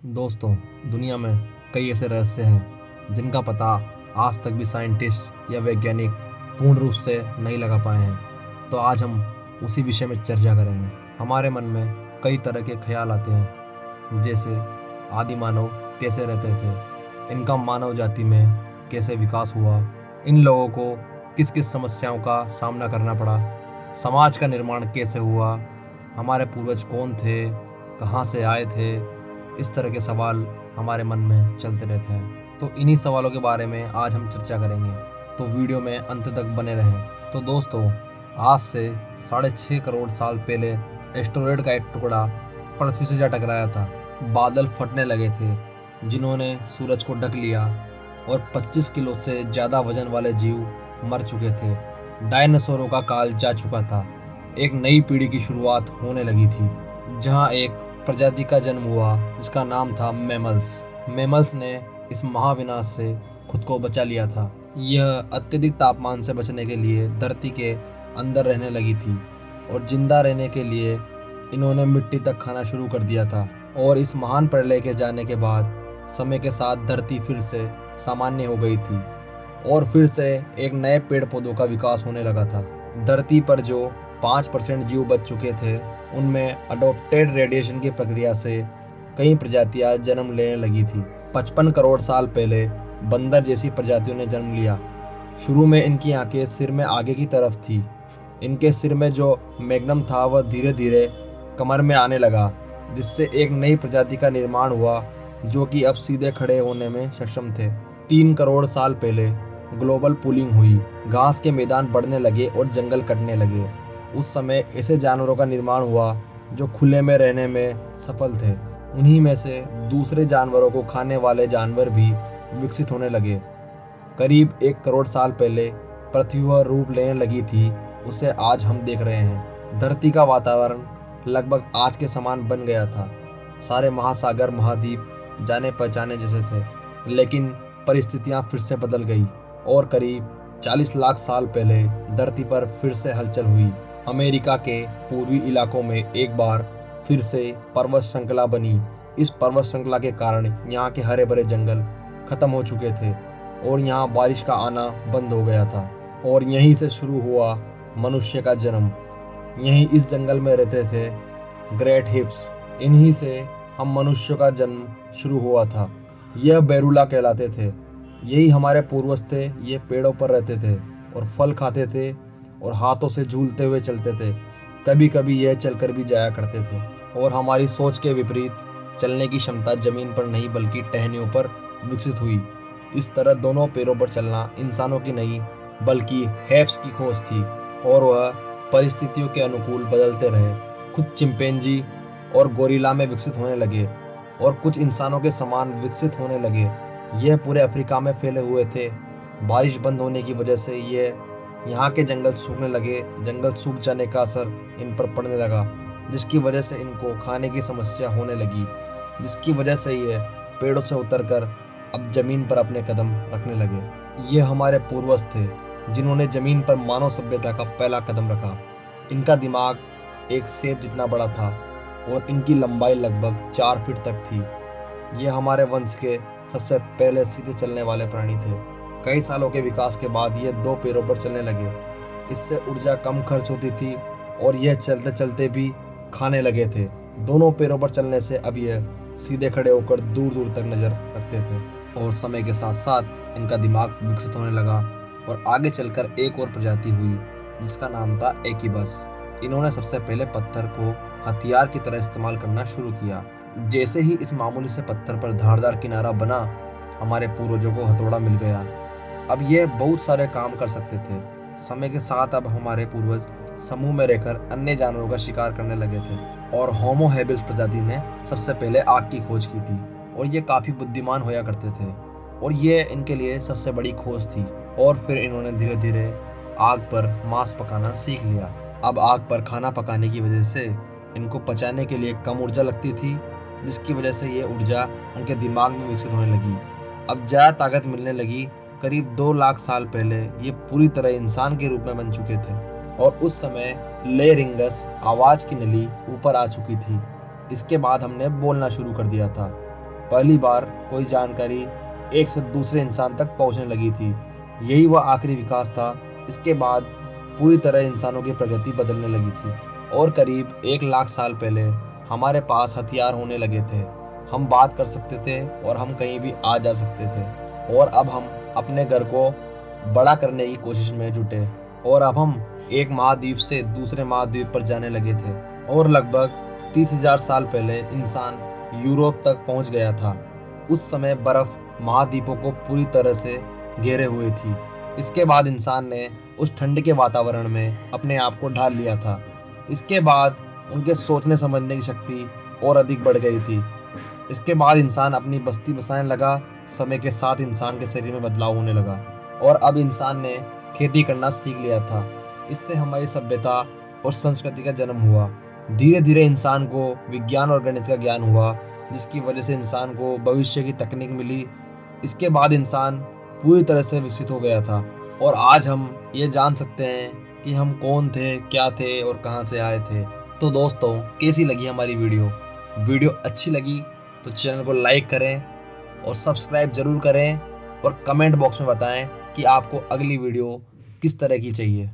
दोस्तों, दुनिया में कई ऐसे रहस्य हैं जिनका पता आज तक भी साइंटिस्ट या वैज्ञानिक पूर्ण रूप से नहीं लगा पाए हैं। तो आज हम उसी विषय में चर्चा करेंगे। हमारे मन में कई तरह के ख्याल आते हैं, जैसे आदि मानव कैसे रहते थे, इनका मानव जाति में कैसे विकास हुआ, इन लोगों को किस किस समस्याओं का सामना करना पड़ा, समाज का निर्माण कैसे हुआ, हमारे पूर्वज कौन थे, कहाँ से आए थे। इस तरह के सवाल हमारे मन में चलते रहते हैं। तो इन्हीं सवालों के बारे में आज हम चर्चा करेंगे, तो वीडियो में अंत तक बने रहें। तो दोस्तों, आज से 6.5 करोड़ साल पहले एस्टेरॉयड का एक टुकड़ा पृथ्वी से जा टकराया था। बादल फटने लगे थे जिन्होंने सूरज को ढक लिया और 25 किलो से ज़्यादा वजन वाले जीव मर चुके थे। डायनासोरों का काल जा चुका था। एक नई पीढ़ी की शुरुआत होने लगी थी, जहां एक प्रजाति का जन्म हुआ जिसका नाम था मैमल्स। मैमल्स ने इस महाविनाश से खुद को बचा लिया था। यह अत्यधिक तापमान से बचने के लिए धरती के अंदर रहने लगी थी और जिंदा रहने के लिए इन्होंने मिट्टी तक खाना शुरू कर दिया था। और इस महान प्रलय के जाने के बाद समय के साथ धरती फिर से सामान्य हो गई थी और फिर से एक नए पेड़ पौधों का विकास होने लगा था। धरती पर जो 5% जीव बच चुके थे, उनमें अडॉप्टेड रेडिएशन की प्रक्रिया से कई प्रजातियां जन्म लेने लगी थी। 55 करोड़ साल पहले बंदर जैसी प्रजातियों ने जन्म लिया। शुरू में इनकी आंखें सिर में आगे की तरफ थी। इनके सिर में जो मैग्नम था वह धीरे धीरे कमर में आने लगा, जिससे एक नई प्रजाति का निर्माण हुआ जो कि अब सीधे खड़े होने में सक्षम थे। 3 करोड़ साल पहले ग्लोबल पूलिंग हुई। घास के मैदान बढ़ने लगे और जंगल कटने लगे। उस समय ऐसे जानवरों का निर्माण हुआ जो खुले में रहने में सफल थे। उन्हीं में से दूसरे जानवरों को खाने वाले जानवर भी विकसित होने लगे। करीब 1 करोड़ साल पहले पृथ्वी वह रूप लेने लगी थी उसे आज हम देख रहे हैं। धरती का वातावरण लगभग आज के समान बन गया था। सारे महासागर, महाद्वीप जाने पहचाने जैसे थे, लेकिन परिस्थितियां फिर से बदल गई और करीब 40 लाख साल पहले धरती पर फिर से हलचल हुई। अमेरिका के पूर्वी इलाकों में एक बार फिर से पर्वत श्रृंखला बनी। इस पर्वत श्रृंखला के कारण यहाँ के हरे भरे जंगल खत्म हो चुके थे और यहाँ बारिश का आना बंद हो गया था। और यहीं से शुरू हुआ मनुष्य का जन्म। यहीं इस जंगल में रहते थे ग्रेट हिप्स। इन्हीं से हम मनुष्य का जन्म शुरू हुआ था। यह बेरुला कहलाते थे। यही हमारे पूर्वज थे। ये पेड़ों पर रहते थे और फल खाते थे और हाथों से झूलते हुए चलते थे। कभी कभी यह चलकर भी जाया करते थे। और हमारी सोच के विपरीत चलने की क्षमता जमीन पर नहीं बल्कि टहनियों पर विकसित हुई। इस तरह दोनों पैरों पर चलना इंसानों की नहीं बल्कि हेफ्स की खोज थी और वह परिस्थितियों के अनुकूल बदलते रहे। खुद चिंपैंजी और गोरिल्ला में विकसित होने लगे और कुछ इंसानों के समान विकसित होने लगे। यह पूरे अफ्रीका में फैले हुए थे। बारिश बंद होने की वजह से यहाँ के जंगल सूखने लगे। जंगल सूख जाने का असर इन पर पड़ने लगा, जिसकी वजह से इनको खाने की समस्या होने लगी, जिसकी वजह से ये पेड़ों से उतरकर अब जमीन पर अपने कदम रखने लगे। ये हमारे पूर्वज थे जिन्होंने जमीन पर मानव सभ्यता का पहला कदम रखा। इनका दिमाग एक सेब जितना बड़ा था और इनकी लंबाई लगभग 4 फीट तक थी। ये हमारे वंश के सबसे पहले सीधे चलने वाले प्राणी थे। कई सालों के विकास के बाद ये 2 पैरों पर चलने लगे। इससे ऊर्जा कम खर्च होती थी और यह चलते चलते भी खाने लगे थे। दोनों पैरों पर चलने से अब यह सीधे खड़े होकर दूर दूर तक नजर रखते थे। और समय के साथ साथ इनका दिमाग विकसित होने लगा और आगे चलकर एक और प्रजाति हुई जिसका नाम था एकीबस। इन्होंने सबसे पहले पत्थर को हथियार की तरह इस्तेमाल करना शुरू किया। जैसे ही इस मामूली से पत्थर पर धारदार किनारा बना, हमारे पूर्वजों को हथौड़ा मिल गया। अब ये बहुत सारे काम कर सकते थे। समय के साथ अब हमारे पूर्वज समूह में रहकर अन्य जानवरों का शिकार करने लगे थे और होमो हेबिल्स प्रजाति ने सबसे पहले आग की खोज की थी और ये काफ़ी बुद्धिमान होया करते थे और ये इनके लिए सबसे बड़ी खोज थी। और फिर इन्होंने धीरे धीरे आग पर मांस पकाना सीख लिया। अब आग पर खाना पकाने की वजह से इनको पचाने के लिए कम ऊर्जा लगती थी, जिसकी वजह से ये ऊर्जा उनके दिमाग में विकसित होने लगी। अब ज़्यादा ताकत मिलने लगी। करीब 2 लाख साल पहले ये पूरी तरह इंसान के रूप में बन चुके थे और उस समय लेरिंगस आवाज़ की नली ऊपर आ चुकी थी। इसके बाद हमने बोलना शुरू कर दिया था पहली बार कोई जानकारी एक से दूसरे इंसान तक पहुंचने लगी थी। यही वह आखिरी विकास था। इसके बाद पूरी तरह इंसानों की प्रगति बदलने लगी थी और करीब 1 लाख साल पहले हमारे पास हथियार होने लगे थे। हम बात कर सकते थे और हम कहीं भी आ जा सकते थे और अब हम अपने घर को बड़ा करने की कोशिश में जुटे और अब हम एक महाद्वीप से दूसरे महाद्वीप पर जाने लगे थे और लगभग 30,000 साल पहले इंसान यूरोप तक पहुंच गया था। उस समय बर्फ महाद्वीपों को पूरी तरह से घेरे हुए थी। इसके बाद इंसान ने उस ठंड के वातावरण में अपने आप को ढाल लिया था। इसके बाद उनके सोचने समझने की शक्ति और अधिक बढ़ गई थी। इसके बाद इंसान अपनी बस्ती बसाने लगा। समय के साथ इंसान के शरीर में बदलाव होने लगा और अब इंसान ने खेती करना सीख लिया था। इससे हमारी सभ्यता और संस्कृति का जन्म हुआ। धीरे धीरे इंसान को विज्ञान और गणित का ज्ञान हुआ, जिसकी वजह से इंसान को भविष्य की तकनीक मिली। इसके बाद इंसान पूरी तरह से विकसित हो गया था और आज हम ये जान सकते हैं कि हम कौन थे, क्या थे और कहाँ से आए थे। तो दोस्तों, कैसी लगी हमारी वीडियो अच्छी लगी तो चैनल को लाइक करें और सब्सक्राइब जरूर करें और कमेंट बॉक्स में बताएं कि आपको अगली वीडियो किस तरह की चाहिए।